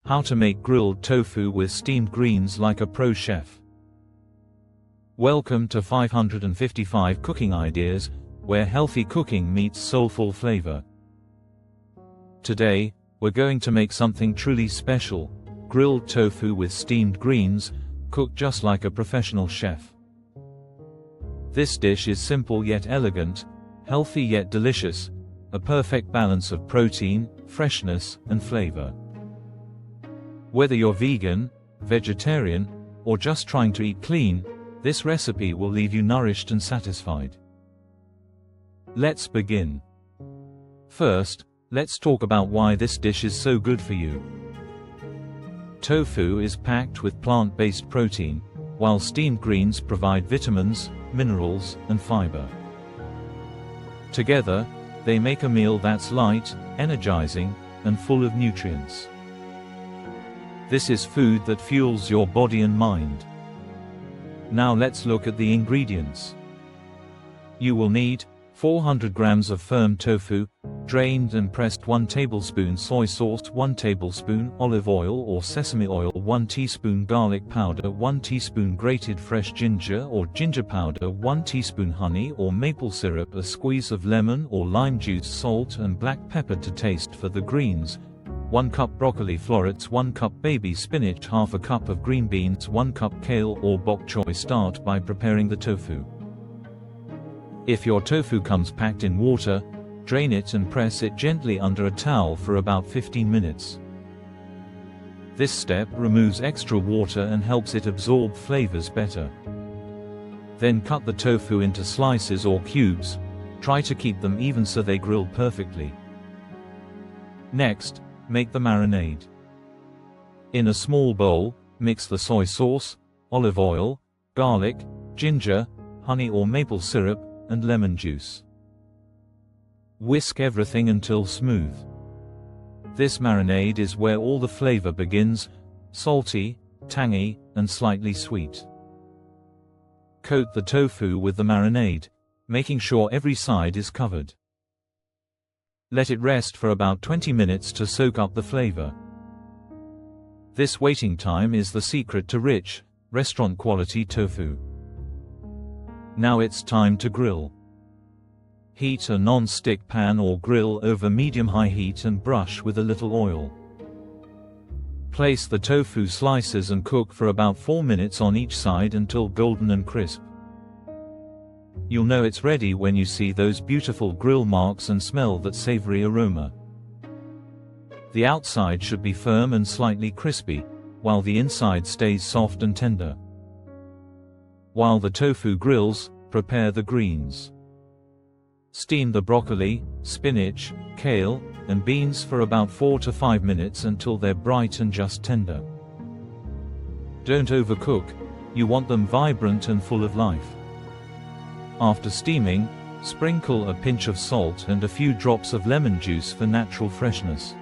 How to make grilled tofu with steamed greens like a pro chef. Welcome to 555 Cooking Ideas, where healthy cooking meets soulful flavor. Today, we're going to make something truly special: grilled tofu with steamed greens, cooked just like a professional chef. This dish is simple yet elegant, healthy yet delicious, a perfect balance of protein, freshness, and flavor. Whether you're vegan, vegetarian, or just trying to eat clean, this recipe will leave you nourished and satisfied. Let's begin. First, let's talk about why this dish is so good for you. Tofu is packed with plant-based protein, while steamed greens provide vitamins, minerals, and fiber. Together, they make a meal that's light, energizing, and full of nutrients. This is food that fuels your body and mind. Now let's look at the ingredients. You will need 400 grams of firm tofu, drained and pressed, 1 tablespoon soy sauce, 1 tablespoon olive oil or sesame oil, 1 teaspoon garlic powder, 1 teaspoon grated fresh ginger or ginger powder, 1 teaspoon honey or maple syrup, a squeeze of lemon or lime juice, salt and black pepper to taste for the greens, 1 cup broccoli florets, 1 cup baby spinach, half a cup of green beans, 1 cup kale or bok choy. Start by preparing the tofu. If your tofu comes packed in water, drain it and press it gently under a towel for about 15 minutes. This step removes extra water and helps it absorb flavors better. Then cut the tofu into slices or cubes. Try to keep them even so they grill perfectly. Next, make the marinade. In a small bowl, mix the soy sauce, olive oil, garlic, ginger, honey or maple syrup, and lemon juice. Whisk everything until smooth. This marinade is where all the flavor begins: salty, tangy, and slightly sweet. Coat the tofu with the marinade, making sure every side is covered. Let it rest for about 20 minutes to soak up the flavor. This waiting time is the secret to rich, restaurant-quality tofu. Now it's time to grill. Heat a non-stick pan or grill over medium-high heat and brush with a little oil. Place the tofu slices and cook for about 4 minutes on each side until golden and crisp. You'll know it's ready when you see those beautiful grill marks and smell that savory aroma. The outside should be firm and slightly crispy, while the inside stays soft and tender. While the tofu grills, prepare the greens. Steam the broccoli, spinach, kale, and beans for about 4 to 5 minutes until they're bright and just tender. Don't overcook, you want them vibrant and full of life. After steaming, sprinkle a pinch of salt and a few drops of lemon juice for natural freshness.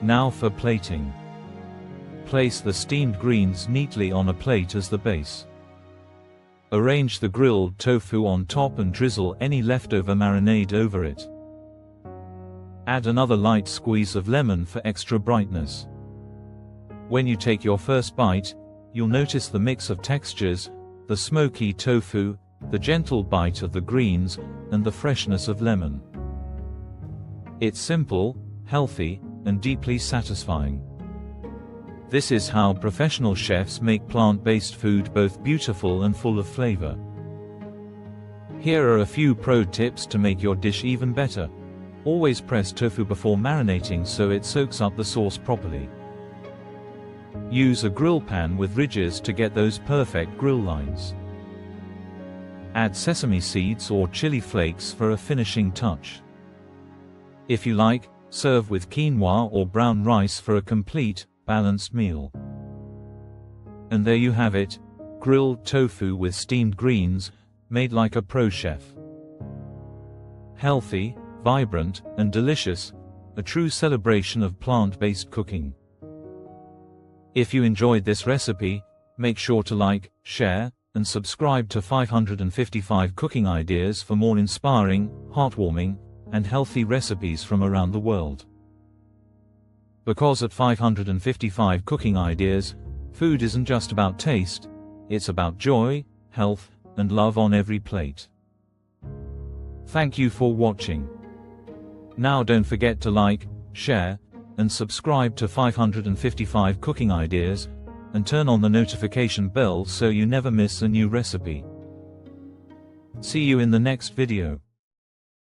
Now for plating. Place the steamed greens neatly on a plate as the base. Arrange the grilled tofu on top and drizzle any leftover marinade over it. Add another light squeeze of lemon for extra brightness. When you take your first bite, you'll notice the mix of textures: the smoky tofu, the gentle bite of the greens, and the freshness of lemon. It's simple, healthy, and deeply satisfying. This is how professional chefs make plant-based food both beautiful and full of flavor. Here are a few pro tips to make your dish even better. Always press tofu before marinating so it soaks up the sauce properly. Use a grill pan with ridges to get those perfect grill lines. Add sesame seeds or chili flakes for a finishing touch. If you like, serve with quinoa or brown rice for a complete, balanced meal. And there you have it, grilled tofu with steamed greens, made like a pro chef. Healthy, vibrant, and delicious, a true celebration of plant-based cooking. If you enjoyed this recipe, make sure to like, share, and subscribe to 555 Cooking Ideas for more inspiring, heartwarming, and healthy recipes from around the world. Because at 555 cooking ideas, food isn't just about taste, it's about joy, health, and love on every plate. Thank you for watching. Now don't forget to like, share, and subscribe to 555 cooking ideas, and turn on the notification bell so you never miss a new recipe. See you in the next video.